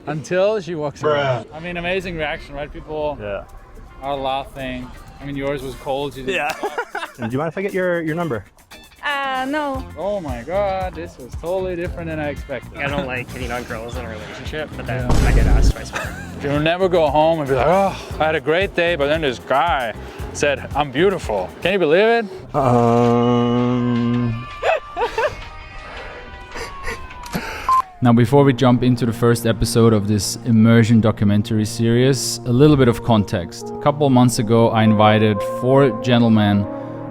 Until she walks around. I mean, amazing reaction, right? People are laughing. I mean, yours was cold. You didn't Do you mind if I get your number? No. Oh my god, this was totally different than I expected. I don't like hitting on girls in a relationship, but then I get asked twice more. You'll never go home and be like, oh, I had a great day, but then this guy said, I'm beautiful. Can you believe it? Now, before we jump into the first episode of this immersion documentary series, a little bit of context. A couple of months ago, I invited 4 gentlemen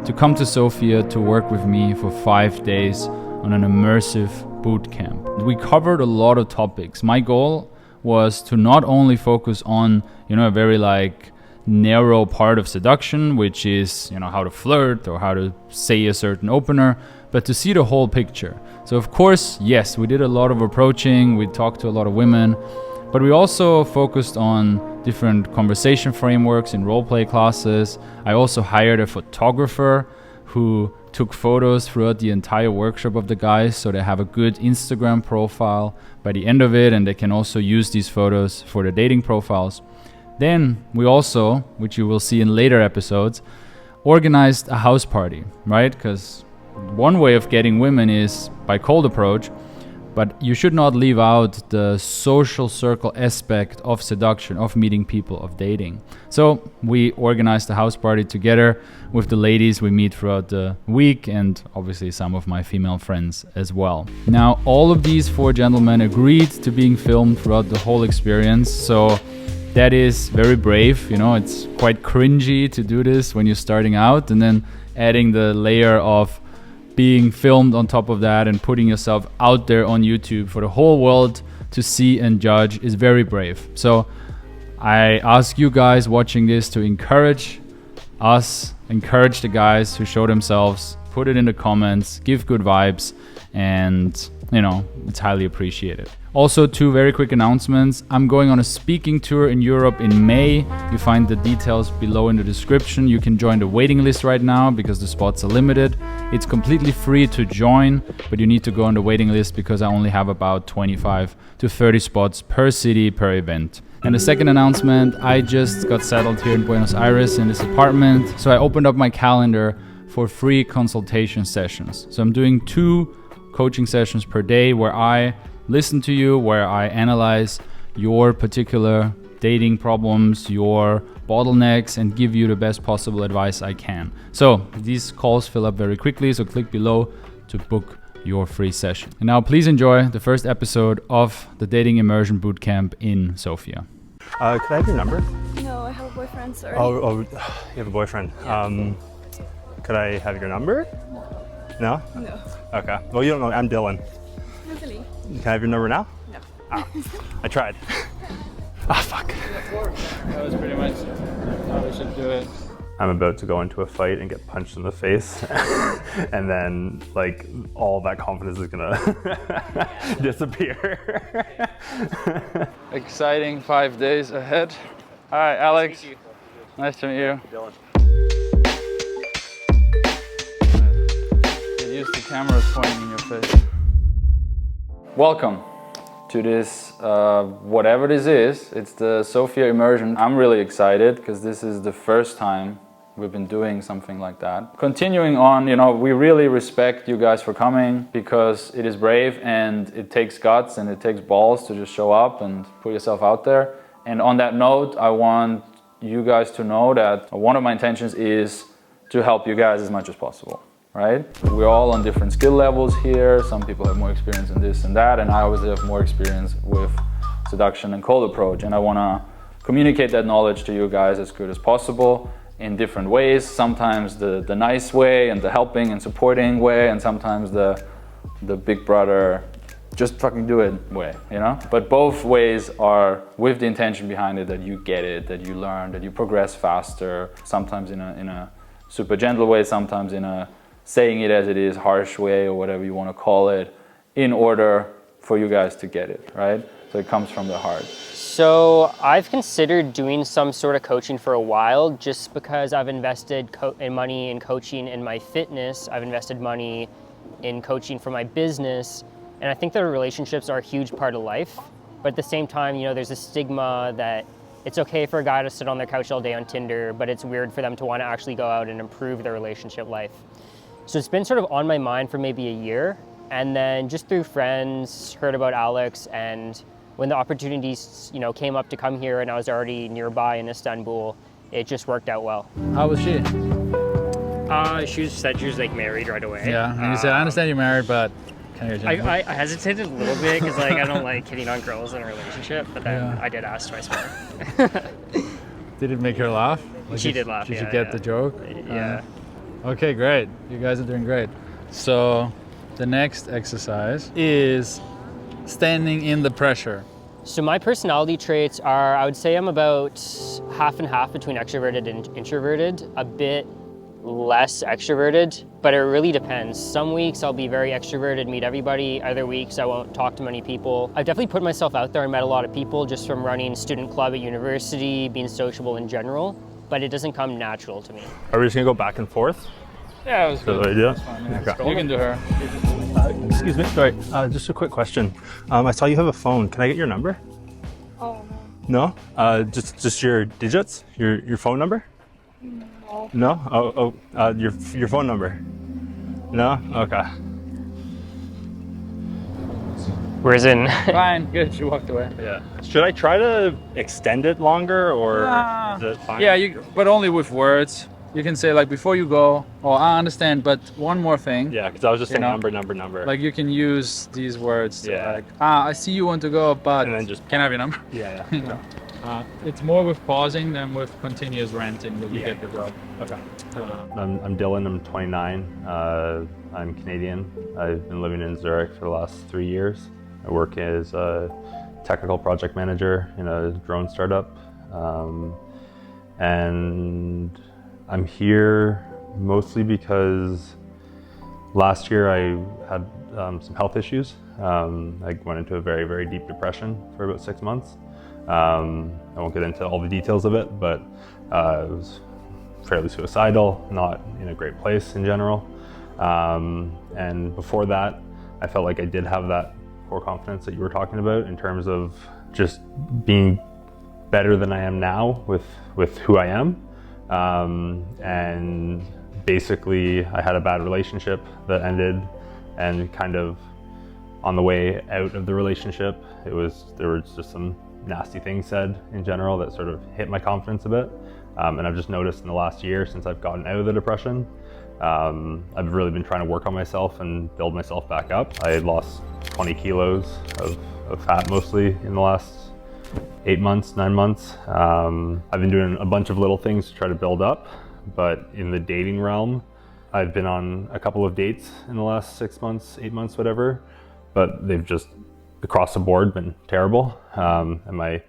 to come to Sofia to work with me for 5 days on an immersive boot camp. We covered a lot of topics. My goal was to not only focus on, a very narrow part of seduction, which is, how to flirt or how to say a certain opener, but to see the whole picture. So of course, yes, we did a lot of approaching, we talked to a lot of women, but we also focused on different conversation frameworks in roleplay classes. I also hired a photographer who took photos throughout the entire workshop of the guys, so they have a good Instagram profile by the end of it, and they can also use these photos for their dating profiles. Then we also, which you will see in later episodes, organized a house party, right? Because one way of getting women is by cold approach, but you should not leave out the social circle aspect of seduction, of meeting people, of dating. So we organized a house party together with the ladies we meet throughout the week, and obviously some of my female friends as well. Now, all of these 4 gentlemen agreed to being filmed throughout the whole experience, so that is very brave. It's quite cringy to do this when you're starting out, and then adding the layer of being filmed on top of that and putting yourself out there on YouTube for the whole world to see and judge is very brave. So I ask you guys watching this to encourage us, encourage the guys who show themselves, put it in the comments, give good vibes, and it's highly appreciated. Also, 2 very quick announcements. I'm going on a speaking tour in Europe in May. You find the details below in the description. You can join the waiting list right now because the spots are limited. It's completely free to join, but you need to go on the waiting list because I only have about 25 to 30 spots per city, per event. And the second announcement, I just got settled here in Buenos Aires in this apartment. So I opened up my calendar for free consultation sessions. So I'm doing 2 coaching sessions per day where I listen to you, where I analyze your particular dating problems, your bottlenecks, and give you the best possible advice I can. So these calls fill up very quickly, so click below to book your free session. And now please enjoy the first episode of the Dating Immersion Bootcamp in Sofia. Could I have your number? No, I have a boyfriend, sorry. Oh, you have a boyfriend. Could I have your number? No? No. Okay. Well, you don't know. I'm Dylan. Really? Can I have your number now? No. I tried. Fuck. That was pretty much how we should do it. I'm about to go into a fight and get punched in the face, and then all that confidence is gonna disappear. Exciting 5 days ahead. All right, Alex. Nice to meet you. Dylan. Get used to cameras pointing in your face. Welcome to this, whatever this is. It's the Sofia Immersion. I'm really excited because this is the first time we've been doing something like that. Continuing on, we really respect you guys for coming because it is brave and it takes guts and it takes balls to just show up and put yourself out there. And on that note, I want you guys to know that one of my intentions is to help you guys as much as possible. Right? We're all on different skill levels here. Some people have more experience in this and that, and I obviously have more experience with seduction and cold approach. And I want to communicate that knowledge to you guys as good as possible in different ways. Sometimes the nice way and the helping and supporting way, and sometimes the big brother, just fucking do it way, But both ways are with the intention behind it that you get it, that you learn, that you progress faster. Sometimes in a super gentle way, sometimes in a saying it as it is, harsh way, or whatever you want to call it, in order for you guys to get it, right? So it comes from the heart. So I've considered doing some sort of coaching for a while, just because I've invested money in coaching in my fitness. I've invested money in coaching for my business. And I think that relationships are a huge part of life. But at the same time, you know, there's a stigma that it's okay for a guy to sit on their couch all day on Tinder, but it's weird for them to want to actually go out and improve their relationship life. So it's been sort of on my mind for maybe a year. And then just through friends, heard about Alex, and when the opportunities, you know, came up to come here and I was already nearby in Istanbul, it just worked out well. How was she? She said she was like married right away. Yeah, and you said, I understand you're married, but can you I hesitated a little bit because like I don't like hitting on girls in a relationship, but then I did ask twice more. Did it make her laugh? Like She did laugh, Did you yeah, get yeah. the joke? Yeah. Okay, great. You guys are doing great. So the next exercise is standing in the pressure. So my personality traits are, I would say I'm about half and half between extroverted and introverted, a bit less extroverted, but it really depends. Some weeks I'll be very extroverted, meet everybody. Other weeks I won't talk to many people. I've definitely put myself out there and met a lot of people just from running student club at university, being sociable in general, but it doesn't come natural to me. Are we just gonna go back and forth? Yeah, it was good. Good idea. That's fine, yeah. Okay. You can do her. Excuse me. Sorry. Just a quick question. I saw you have a phone. Can I get your number? Oh, no. No. Just your digits. Your phone number. No. No. Your phone number. No. Okay. Whereas in, Fine, good. She walked away. Yeah. Should I try to extend it longer, or is it fine? Yeah, but only with words. You can say like before you go, oh, I understand, but one more thing. Yeah, because I was just saying know? number. Like you can use these words to Yeah. like, I see you want to go, but And then just- can I have your number? Yeah. It's more with pausing than with continuous ranting that you Yeah. get the job. Okay. I'm Dylan. I'm 29. I'm Canadian. I've been living in Zurich for the last 3 years. I work as a technical project manager in a drone startup. And I'm here mostly because last year I had some health issues. I went into a very, very deep depression for about 6 months. I won't get into all the details of it, but it was fairly suicidal, not in a great place in general. And before that, I felt like I did have that core confidence that you were talking about in terms of just being better than I am now with who I am. And basically I had a bad relationship that ended, and kind of on the way out of the relationship, there were just some nasty things said in general that sort of hit my confidence a bit. And I've just noticed in the last year since I've gotten out of the depression, I've really been trying to work on myself and build myself back up. I had lost 20 kilos of fat mostly in the last 8 months, 9 months. I've been doing a bunch of little things to try to build up, but in the dating realm, I've been on a couple of dates in the last 6 months, 8 months, whatever, but they've just across the board been terrible. And my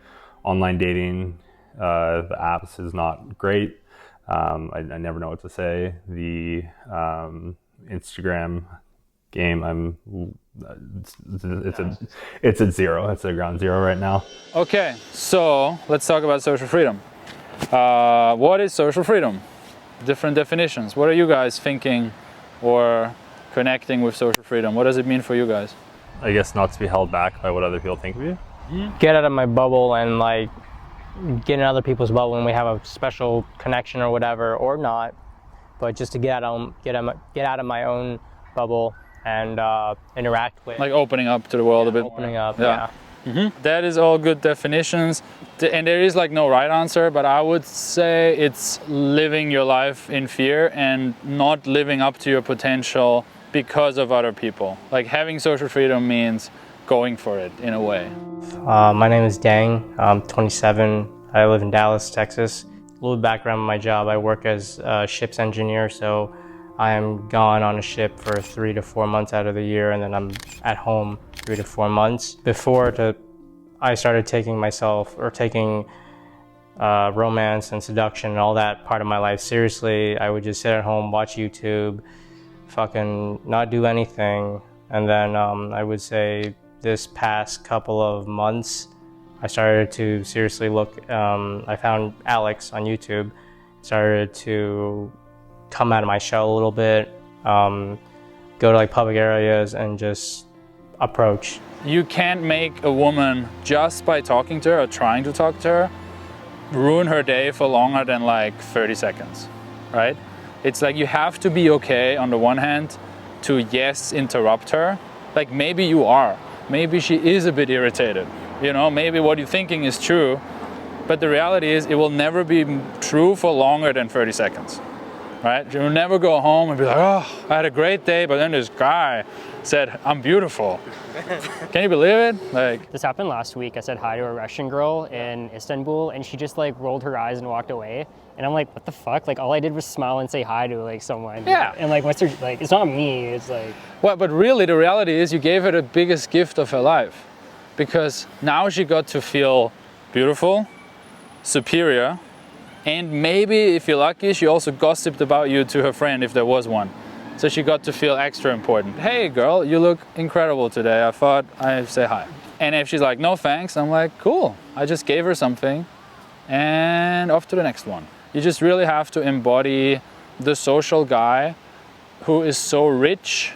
online dating, the apps is not great. I never know what to say. The Instagram game, it's at zero. It's at ground zero right now. Okay, so let's talk about social freedom. What is social freedom? Different definitions. What are you guys thinking or connecting with social freedom? What does it mean for you guys? I guess not to be held back by what other people think of you. Get out of my bubble and like get in other people's bubble when we have a special connection or whatever, or not, but just to get out of my own bubble and interact with. Like opening up to the world a bit Opening more. up, yeah. That is all good definitions, and there is like no right answer, but I would say it's living your life in fear and not living up to your potential because of other people. Like having social freedom means going for it in a way. My name is Dang. I'm 27. I live in Dallas, Texas. A little background on my job. I work as a ship's engineer, so I am gone on a ship for 3 to 4 months out of the year, and then I'm at home 3 to 4 months. I started taking romance and seduction and all that part of my life seriously. I would just sit at home, watch YouTube, fucking not do anything. And then I would say this past couple of months, I started to seriously look. I found Alex on YouTube, started to come out of my shell a little bit, go to like public areas and just approach. You can't make a woman, just by talking to her or trying to talk to her, ruin her day for longer than like 30 seconds, right? It's like you have to be okay on the one hand to yes, interrupt her. Like maybe you are, maybe she is a bit irritated, you know, maybe what you're thinking is true, but the reality is it will never be true for longer than 30 seconds, right? You'll never go home and be like, oh, I had a great day, but then this guy said, I'm beautiful. Can you believe it? Like, this happened last week. I said hi to a Russian girl in Istanbul and she just like rolled her eyes and walked away. And I'm like, what the fuck? Like all I did was smile and say hi to like someone. Yeah. And like, what's her, like, it's not me, it's like. Well, but really the reality is you gave her the biggest gift of her life, because now she got to feel beautiful, superior, and maybe if you're lucky, she also gossiped about you to her friend if there was one. So she got to feel extra important. Hey girl, you look incredible today. I thought I'd say hi. And if she's like, no thanks, I'm like, cool. I just gave her something and off to the next one. You just really have to embody the social guy who is so rich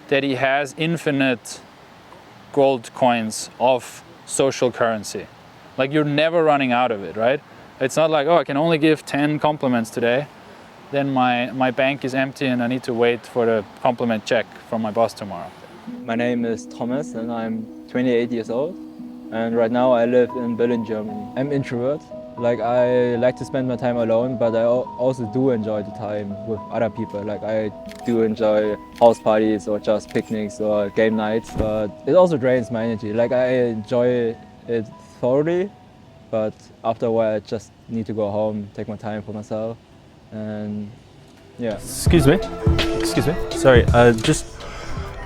that he has infinite gold coins of social currency. Like you're never running out of it, right? It's not like, oh, I can only give 10 compliments today. Then my bank is empty and I need to wait for the compliment check from my boss tomorrow. My name is Thomas and I'm 28 years old. And right now I live in Berlin, Germany. I'm introvert. Like I like to spend my time alone, but I also do enjoy the time with other people. Like I do enjoy house parties or just picnics or game nights, but it also drains my energy. Like I enjoy it thoroughly, but after a while I just need to go home, take my time for myself. And yeah. Excuse me. Sorry, just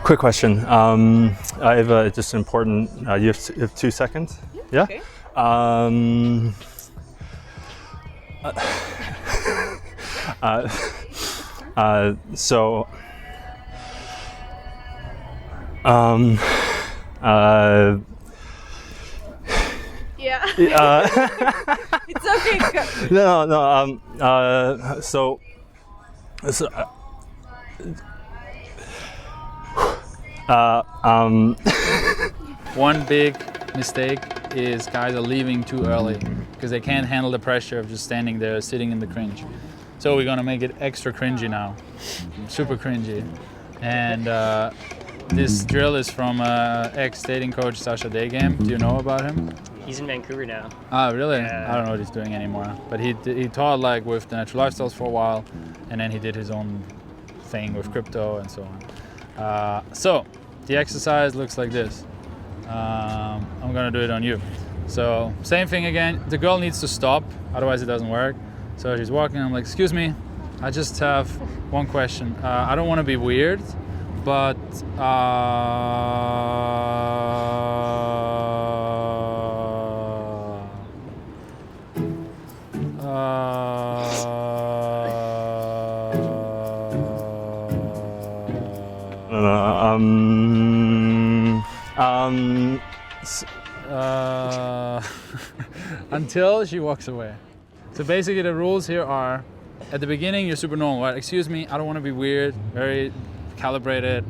quick question. I have just an important, you have 2 seconds? Yeah? Okay. So, Yeah. It's okay. So, One big mistake is guys are leaving too early because they can't handle the pressure of just standing there sitting in the cringe. So we're gonna make it extra cringy now, super cringy. And this drill is from ex-dating coach Sasha Daygame. Do you know about him? He's in Vancouver now. Ah, really? Yeah. I don't know what he's doing anymore. But he taught like with the Natural Lifestyles for a while, and then he did his own thing with crypto and so on. So the exercise looks like this. I'm gonna do it on you. So same thing again. The girl needs to stop, otherwise it doesn't work. So she's walking. I'm like, excuse me, I just have one question. I don't want to be weird, but until she walks away. So basically the rules here are, at the beginning you're super normal, right? Excuse me, I don't want to be weird, very calibrated.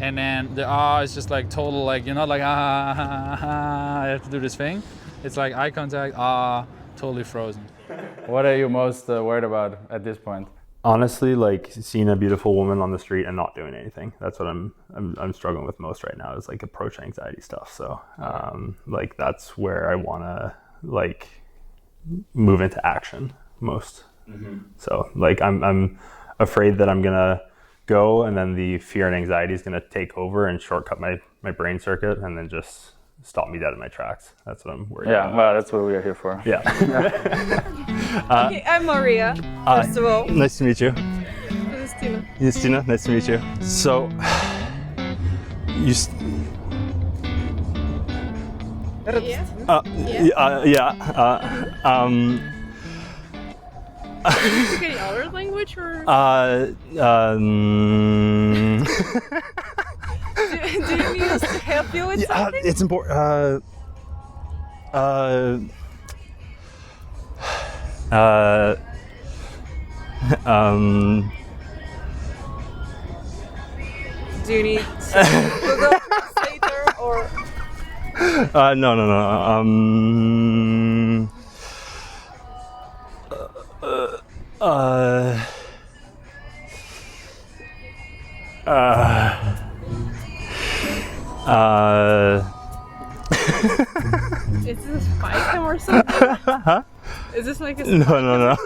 And then the is just like total, like you're not like I have to do this thing. It's like eye contact, totally frozen. What are you most worried about at this point? honestly, like seeing a beautiful woman on the street and not doing anything. That's what I'm struggling with most right now, is like approach anxiety stuff. So like that's where I want to like move into action most. Mm-hmm. So like I'm afraid that I'm gonna go and then the fear and anxiety is gonna take over and shortcut my brain circuit and then just stop me dead in my tracks. That's what I'm worried about. Yeah, well, that's what we are here for. Yeah. Okay, I'm Maria, first of all. Nice to meet you. Justina. Justina, nice to meet you. So, you... Do you speak any other language or? Do you need us to help you with something? It's important. Do you need Google Translator or? No. Is this a spy cam or something? Huh? Is this like a No.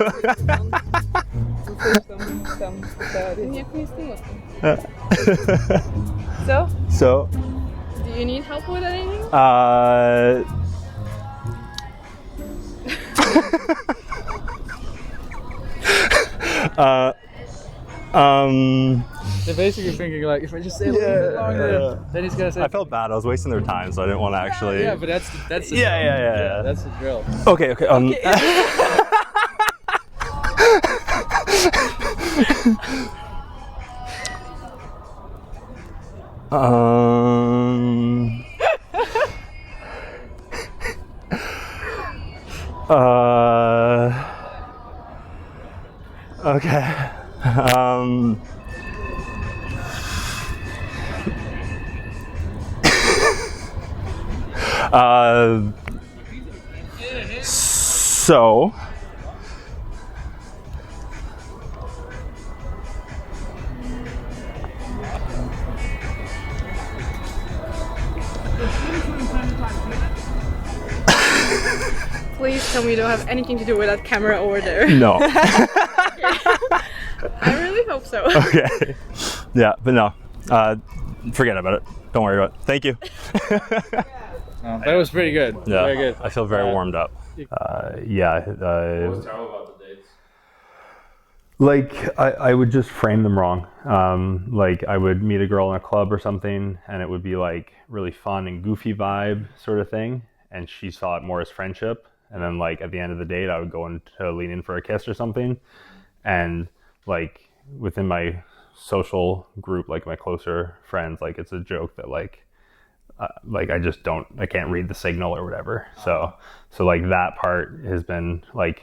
So, So, do you need help with anything? They're basically thinking like, if I just stay a little bit longer, then he's gonna say. I felt bad. I was wasting their time, so I didn't want to actually. Yeah, but that's the Yeah, drill. yeah. That's the drill. Okay. Okay. So. Please tell me you don't have anything to do with that camera over there. No. I really hope so. Okay. Yeah, but no. Forget about it. Don't worry about it. Thank you. That was pretty good. Yeah, Very good. I feel very warmed up. Yeah. What was terrible about the dates? Like, I would just frame them wrong. Like, I would meet a girl in a club or something, and it would be like really fun and goofy vibe sort of thing, and she saw it more as friendship. And then, like, at the end of the date, I would go in to lean in for a kiss or something. And, like, within my social group, like my closer friends, like, it's a joke that, like I can't read the signal or whatever. So like, that part has been, like,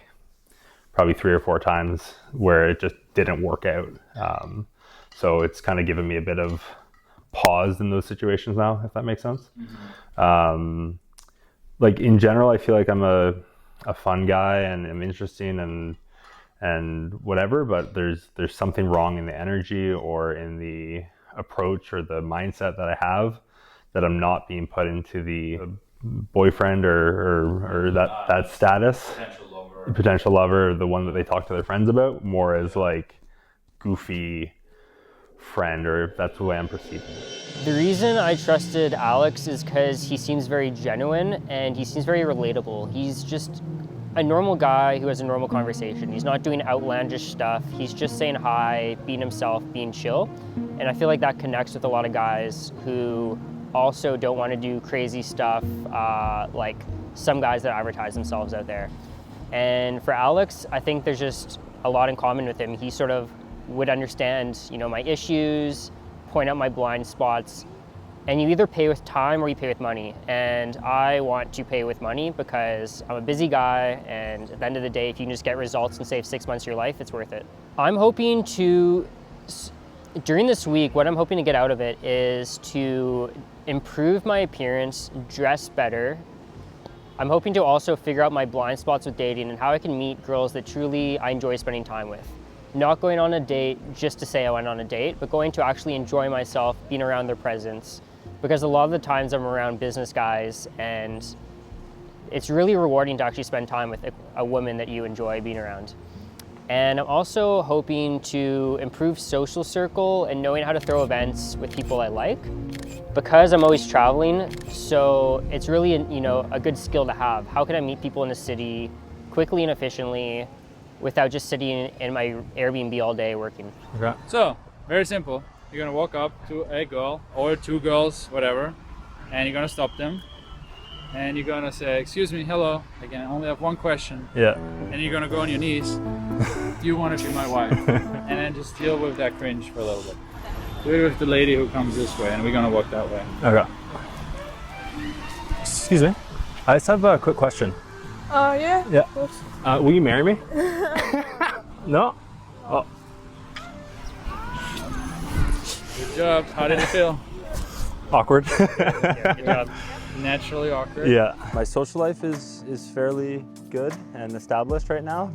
probably 3 or 4 times where it just didn't work out. So it's kind of given me a bit of pause in those situations now, if that makes sense. Mm-hmm. Like, in general, I feel like I'm a fun guy and I'm interesting and whatever, but there's something wrong in the energy or in the approach or the mindset that I have, that I'm not being put into the boyfriend or that status, potential lover, the one that they talk to their friends about, more as like goofy friend, or if that's the way I'm perceiving it. The reason I trusted Alex is because he seems very genuine and he seems very relatable. He's just a normal guy who has a normal conversation. He's not doing outlandish stuff. He's just saying hi, being himself, being chill. And I feel like that connects with a lot of guys who also don't want to do crazy stuff, like some guys that advertise themselves out there. And for Alex, I think there's just a lot in common with him. He sort of would understand, my issues, point out my blind spots, and you either pay with time or you pay with money. And I want to pay with money because I'm a busy guy, and at the end of the day, if you can just get results and save 6 months of your life, it's worth it. I'm hoping to, during this week, what I'm hoping to get out of it is to improve my appearance, dress better. I'm hoping to also figure out my blind spots with dating and how I can meet girls that truly I enjoy spending time with. Not going on a date just to say I went on a date, but going to actually enjoy myself, being around their presence. Because a lot of the times I'm around business guys, and it's really rewarding to actually spend time with a woman that you enjoy being around. And I'm also hoping to improve social circle and knowing how to throw events with people I like, because I'm always traveling. So it's really, a good skill to have. How can I meet people in the city quickly and efficiently without just sitting in my Airbnb all day working? Okay. So, very simple. You're gonna walk up to a girl or 2 girls, whatever, and you're gonna stop them. And you're gonna say, "Excuse me, hello. I can only have one question." Yeah. And you're gonna go on your knees. Do you want to be my wife? And then just deal with that cringe for a little bit. Do it with the lady who comes this way, and we're gonna walk that way. Okay. Excuse me. I just have a quick question. Yeah. Yeah. Of course. Will you marry me? No? Oh. Good job. How did it feel? Awkward. Yeah, good job. Naturally awkward. Yeah. My social life is fairly good and established right now.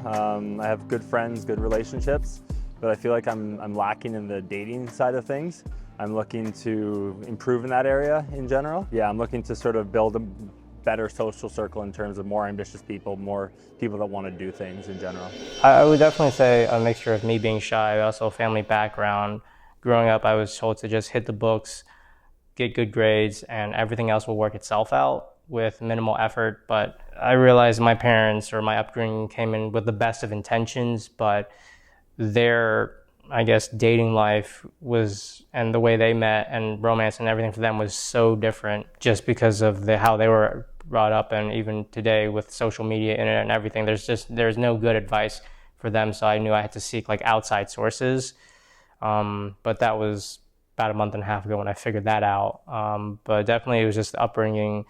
I have good friends, good relationships, but I feel like I'm lacking in the dating side of things. I'm looking to improve in that area in general. Yeah, I'm looking to sort of build a better social circle in terms of more ambitious people, more people that want to do things in general. I would definitely say a mixture of me being shy, also family background. Growing up, I was told to just hit the books, get good grades, and everything else will work itself out with minimal effort. But I realized my parents or my upbringing came in with the best of intentions, but their, I guess, dating life was, and the way they met and romance and everything for them was so different just because of how they were brought up. And even today with social media, internet and everything, there's no good advice for them. So I knew I had to seek like outside sources. But that was about a month and a half ago when I figured that out. But definitely it was just upbringing,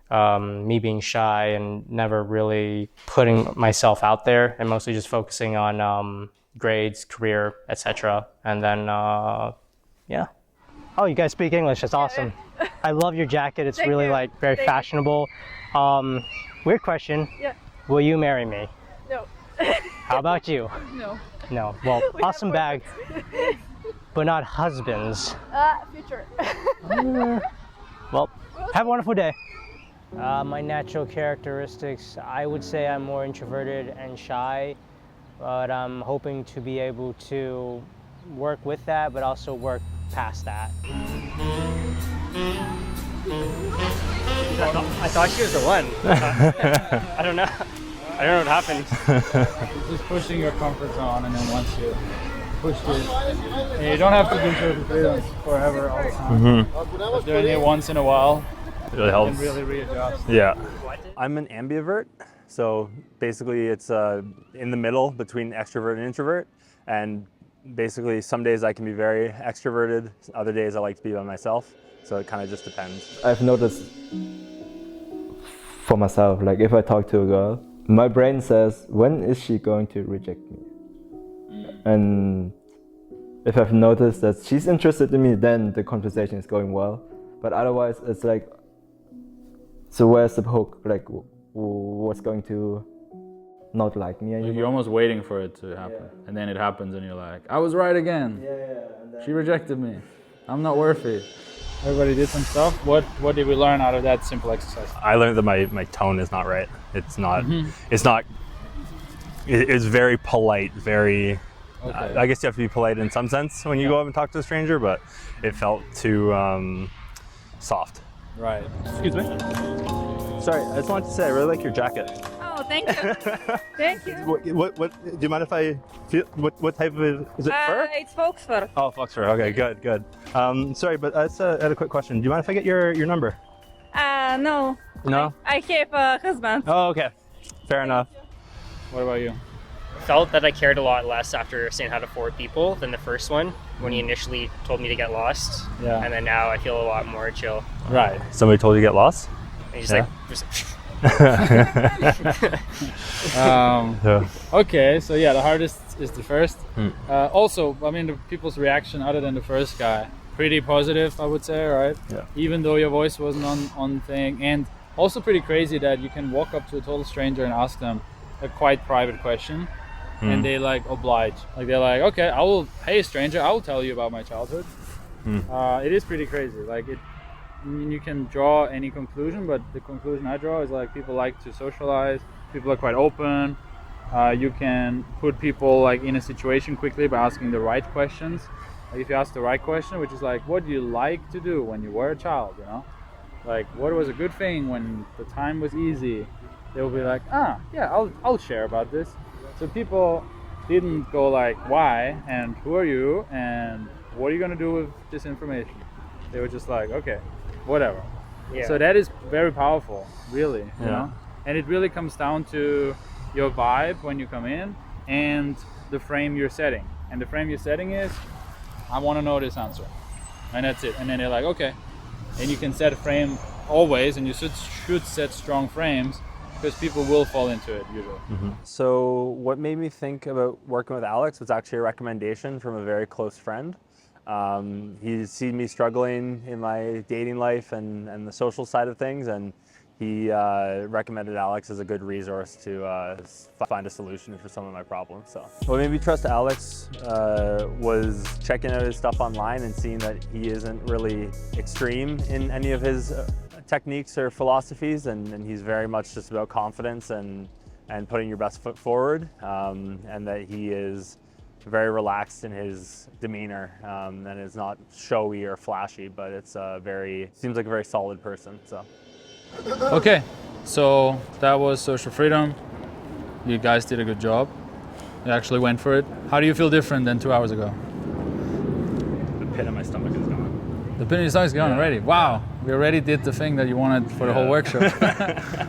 me being shy and never really putting myself out there and mostly just focusing on grades, career, etc. And then, yeah. Oh, you guys speak English. That's awesome. I love your jacket. It's really like very fashionable. Weird question. Yeah. Will you marry me? No. How about you? No. No. Well, awesome bag, but not husbands. Future. Well, have a wonderful day. My natural characteristics, I would say I'm more introverted and shy, but I'm hoping to be able to work with that, but also work past that. I thought she was the one. I don't know. I don't know what happened. You're just pushing your comfort zone, and then once you push it, and you don't have to do certain freelance forever all the time. But doing it once in a while, It really helps. and really readjust. Yeah. I'm an ambivert, so basically it's in the middle between extrovert and introvert, and basically some days I can be very extroverted, other days I like to be by myself, so it kind of just depends. I've noticed for myself, like if I talk to a girl, my brain says, when is she going to reject me? And if I've noticed that she's interested in me, then the conversation is going well. But otherwise, it's like, so where's the hook? Like, what's going to not like me anymore? You're almost waiting for it to happen, and then it happens, and you're like, I was right again. She rejected me. I'm not worthy. Everybody did some stuff. What did we learn out of that simple exercise? I learned that my tone is not right. It's not. It's very polite. Very. Okay. I guess you have to be polite in some sense when you go up and talk to a stranger, but it felt too soft. Right. Excuse me. Sorry, I just wanted to say I really like your jacket. Oh, thank you. Thank you. What? Do you mind if I feel? What type of is it? Fur? It's fox fur. Oh, fox fur. Okay, good. Sorry, but I just had a quick question. Do you mind if I get your number? No. No. I have a husband. Oh, okay. Fair enough. What about you? Felt that I cared a lot less after saying how to 4 people than the first one when he initially told me to get lost. Yeah. And then now I feel a lot more chill. Right. Somebody told you to get lost? And he's Yeah. Okay, so yeah, the hardest is the first. Also, I mean, the people's reaction other than the first guy, pretty positive, I would say, right? Yeah. Even though your voice wasn't on thing, and also pretty crazy that you can walk up to a total stranger and ask them a quite private question, and they like oblige. Like they're like, okay, hey stranger, I will tell you about my childhood. It is pretty crazy. Like I mean, you can draw any conclusion, but the conclusion I draw is like people like to socialize. People are quite open. You can put people like in a situation quickly by asking the right questions. Like if you ask the right question, which is like, what do you like to do when you were a child? You know, like what was a good thing when the time was easy? They will be like, yeah, I'll share about this. So people didn't go like, why and who are you and what are you gonna do with this information? They were just like, okay, whatever. Yeah. So that is very powerful, really. You Yeah. know? And it really comes down to your vibe when you come in and the frame you're setting. And the frame you're setting is, I want to know this answer. And that's it. And then they're like, okay. And you can set a frame always, and you should set strong frames, because people will fall into it usually. So what made me think about working with Alex was actually a recommendation from a very close friend. He's seen me struggling in my dating life and the social side of things, and he recommended Alex as a good resource to find a solution for some of my problems. So what made me trust Alex was checking out his stuff online and seeing that he isn't really extreme in any of his techniques or philosophies, and he's very much just about confidence and putting your best foot forward, and that he is very relaxed in his demeanor, and is not showy or flashy, but it's seems like a very solid person. So. Okay, so that was social freedom. You guys did a good job. You actually went for it. How do you feel different than 2 hours ago? The pit in my stomach is gone. The pit in your stomach is gone already. Wow, we already did the thing that you wanted for the whole workshop.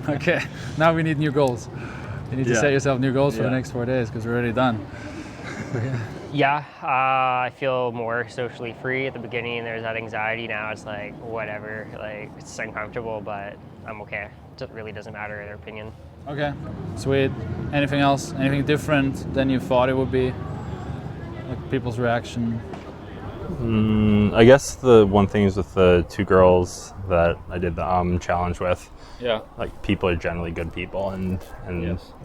Okay, now we need new goals. You need to set yourself new goals for the next 4 days, because we're already done. Yeah, I feel more socially free. At the beginning, there's that anxiety. Now it's like, whatever, like it's uncomfortable, but I'm okay. It really doesn't matter their opinion. Okay, sweet. Anything else? Anything different than you thought it would be? Like people's reaction? I guess the one thing is with the 2 girls that I did the challenge with. Yeah. Like people are generally good people, and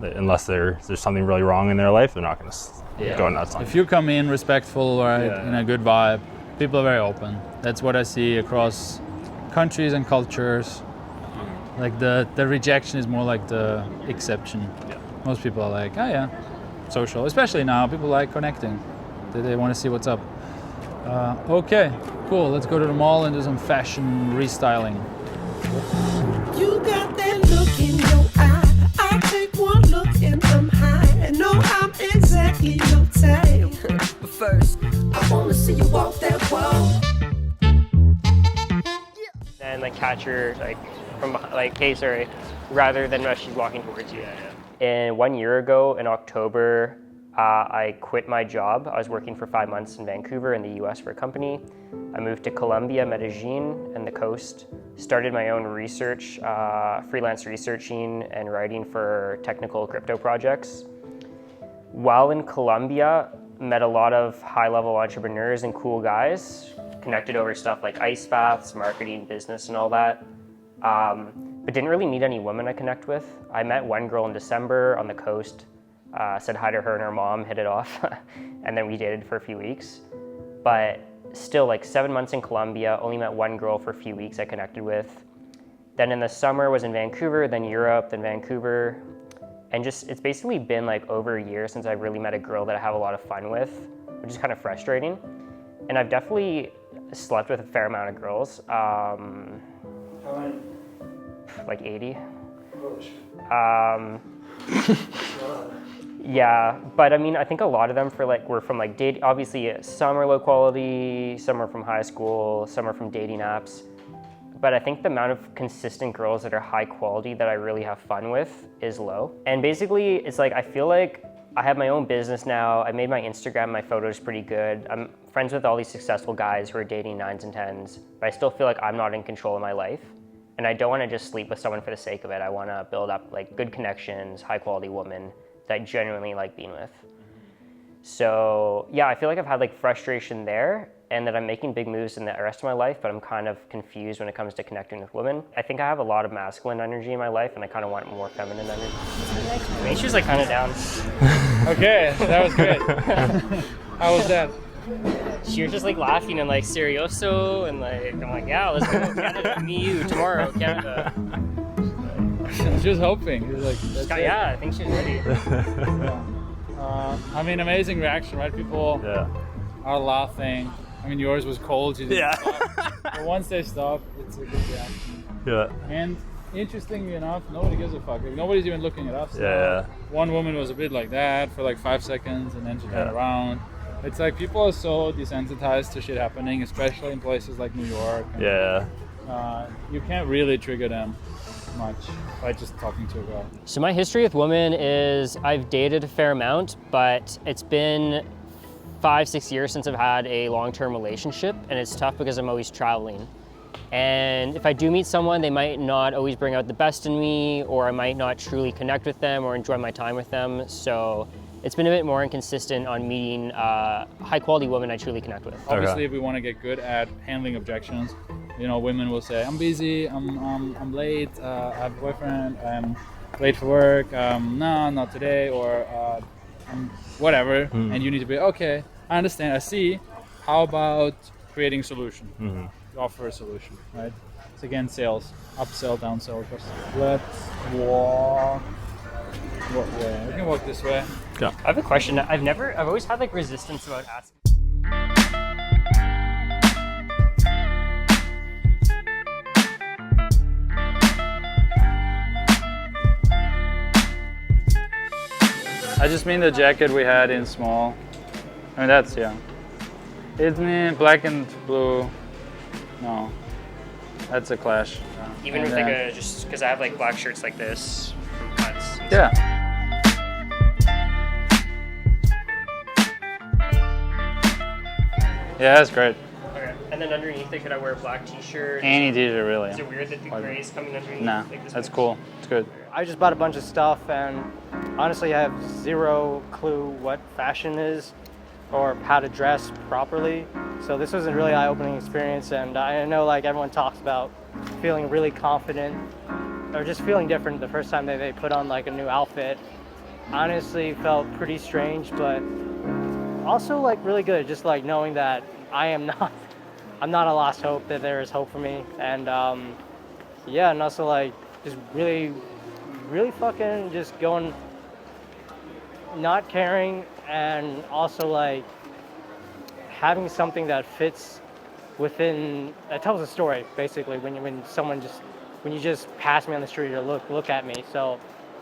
unless there's something really wrong in their life, they're not going to go nuts on If you come in respectful, right, in a good vibe, people are very open. That's what I see across countries and cultures. Like the rejection is more like the exception. Yeah. Most people are like, oh yeah, social. Especially now, people like connecting. They want to see what's up. Okay, cool. Let's go to the mall and do some fashion restyling. You got that look in your eye. I take one look and I'm high. And know I'm exactly your type. But first, I wanna see you walk that wall. And like catch her like from behind, like, hey, sorry, rather than as she's walking towards you. And 1 year ago in October, I quit my job. I was working for 5 months in Vancouver in the US for a company. I moved to Colombia, Medellin, and the coast. Started my own research, freelance researching and writing for technical crypto projects. While in Colombia, met a lot of high-level entrepreneurs and cool guys, connected over stuff like ice baths, marketing, business, and all that. But didn't really meet any women I connect with. I met one girl in December on the coast. Said hi to her and her mom, hit it off, and then we dated for a few weeks. But still, like 7 months in Colombia, only met one girl for a few weeks I connected with. Then in the summer was in Vancouver, then Europe, then Vancouver. And just, it's basically been like over a year since I really met a girl that I have a lot of fun with, which is kind of frustrating. And I've definitely slept with a fair amount of girls. How many? Like 80. Yeah, but I mean, I think a lot of them were from like date. Obviously, some are low quality, some are from high school, some are from dating apps. But I think the amount of consistent girls that are high quality that I really have fun with is low. And basically, it's like I feel like I have my own business now. I made my Instagram, my photos pretty good. I'm friends with all these successful guys who are dating 9s and 10s, but I still feel like I'm not in control of my life. And I don't want to just sleep with someone for the sake of it. I want to build up like good connections, high quality women that I genuinely like being with. So yeah, I feel like I've had like frustration there, and that I'm making big moves in the rest of my life, but I'm kind of confused when it comes to connecting with women. I think I have a lot of masculine energy in my life, and I kind of want more feminine energy. I mean, she was like kind of down. Okay, that was great. How was that? She was just like laughing and like serioso, and like I'm like, yeah, let's go to Canada, me, you tomorrow, Canada. She was hoping. She was like, that's it. Yeah, I think she's ready. I mean, amazing reaction, right? People are laughing. I mean, yours was cold. You didn't stop. But once they stop, it's a good reaction. Yeah. And interestingly enough, nobody gives a fuck. Like, nobody's even looking at us. Yeah. One woman was a bit like that for like 5 seconds, and then she turned around. It's like people are so desensitized to shit happening, especially in places like New York. And, you can't really trigger them much by just talking to a girl. So my history with women is I've dated a fair amount, but it's been 5-6 years since I've had a long-term relationship, and it's tough because I'm always traveling. And if I do meet someone, they might not always bring out the best in me, or I might not truly connect with them or enjoy my time with them. So it's been a bit more inconsistent on meeting high quality women I truly connect with. Obviously, if we want to get good at handling objections, you know, women will say, I'm busy, I'm late, I have a boyfriend, I'm late for work, no, not today, or whatever. And you need to be, okay, I understand, I see. How about creating a solution? Offer a solution, right? It's again sales, upsell, downsell. Let's walk. What way? We can walk this way. Yeah. I have a question. I've always had like resistance about asking. I just mean the jacket we had in small. I mean, that's, yeah. It's me, black and blue. No, that's a clash. Even with like just because I have like black shirts like this from cuts. Yeah. Yeah, that's great. Okay. And then underneath it, could I wear a black t-shirt? Any t-shirt, really. Is it weird that the gray is coming underneath? Nah, like this that's much? cool. It's good. I just bought a bunch of stuff, and honestly, I have zero clue what fashion is or how to dress properly. So this was a really eye-opening experience, and I know like everyone talks about feeling really confident or just feeling different the first time that they put on like a new outfit. Honestly, felt pretty strange, but also like really good. Just like knowing that I'm not a lost hope, that there is hope for me, and yeah, and also like just really fucking just going, not caring, and also like having something that fits within, that tells a story basically when you just pass me on the street or look at me. So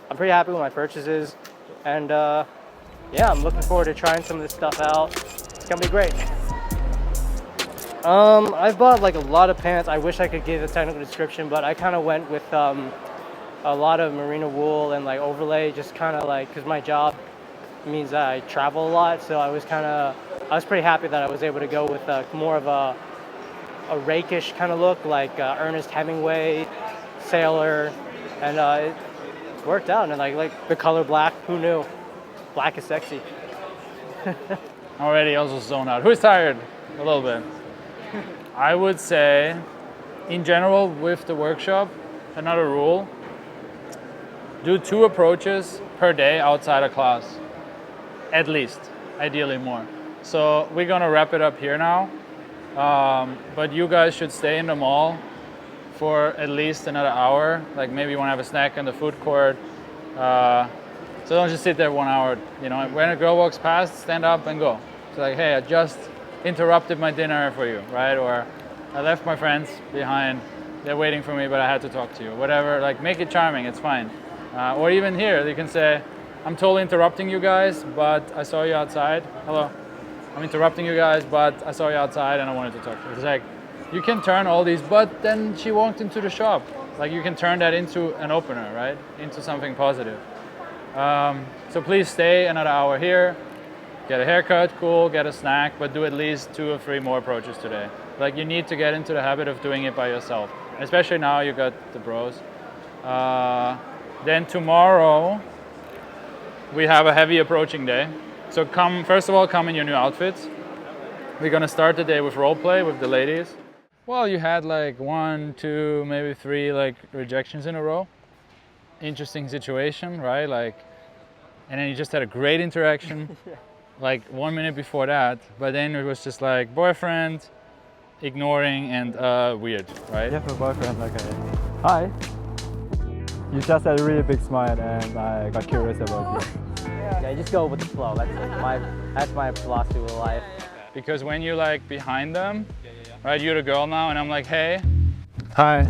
I'm pretty happy with my purchases, and yeah, I'm looking forward to trying some of this stuff out. It's gonna be great. I've bought like a lot of pants. I wish I could give a technical description, but I kind of went with a lot of merino wool and like overlay, just kind of like, because my job means that I travel a lot, so I was pretty happy that I was able to go with more of a rakish kind of look, like Ernest Hemingway, sailor, and it worked out. And like the color black, who knew? Black is sexy. Already also zoned out. Who's tired? A little bit. I would say, in general, with the workshop, another rule, do 2 approaches per day outside of class. At least, ideally more. So we're gonna wrap it up here now, but you guys should stay in the mall for at least another hour. Like maybe you wanna have a snack in the food court. So don't just sit there 1 hour. You know, when a girl walks past, stand up and go. It's like, hey, I just interrupted my dinner for you, right? Or I left my friends behind. They're waiting for me, but I had to talk to you. Whatever, like make it charming, it's fine. Or even here, you can say, I'm totally interrupting you guys, but I saw you outside. Hello, I'm interrupting you guys, but I saw you outside and I wanted to talk to you. It's like, you can turn all these, but then she walked into the shop. Like you can turn that into an opener, right? Into something positive. So please stay another hour here, get a haircut, cool, get a snack, but do at least 2 or 3 more approaches today. Like you need to get into the habit of doing it by yourself, especially now you got the bros. Then tomorrow, we have a heavy approaching day. So first of all, come in your new outfits. We're gonna start the day with role play with the ladies. Well, you had like 1, 2, maybe 3 like rejections in a row. Interesting situation, right? Like, and then you just had a great interaction, like 1 minute before that. But then it was just like boyfriend, ignoring, and weird, right? You have a boyfriend, okay. Hi. You just had a really big smile and I got curious about you. Yeah, just go with the flow. That's my philosophy with life. Because when you're like behind them, right, you're the girl now, and I'm like, hey. Hi.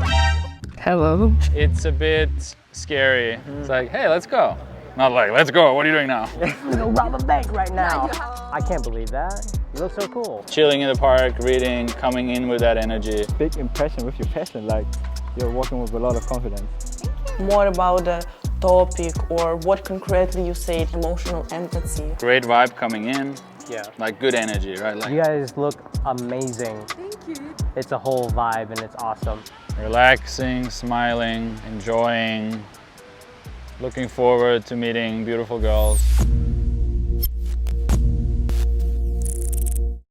Hello. It's a bit scary. It's like, hey, let's go. Not like, let's go, what are you doing now? We're gonna rob a bank right now. I can't believe that. You look so cool. Chilling in the park, reading, coming in with that energy. Big impression with your fashion, like you're walking with a lot of confidence. More about the topic or what concretely you said, emotional empathy. Great vibe coming in, Yeah. Like good energy, right? Like You guys look amazing. Thank you. It's a whole vibe and it's awesome. relaxing, smiling, enjoying, looking forward to meeting beautiful girls.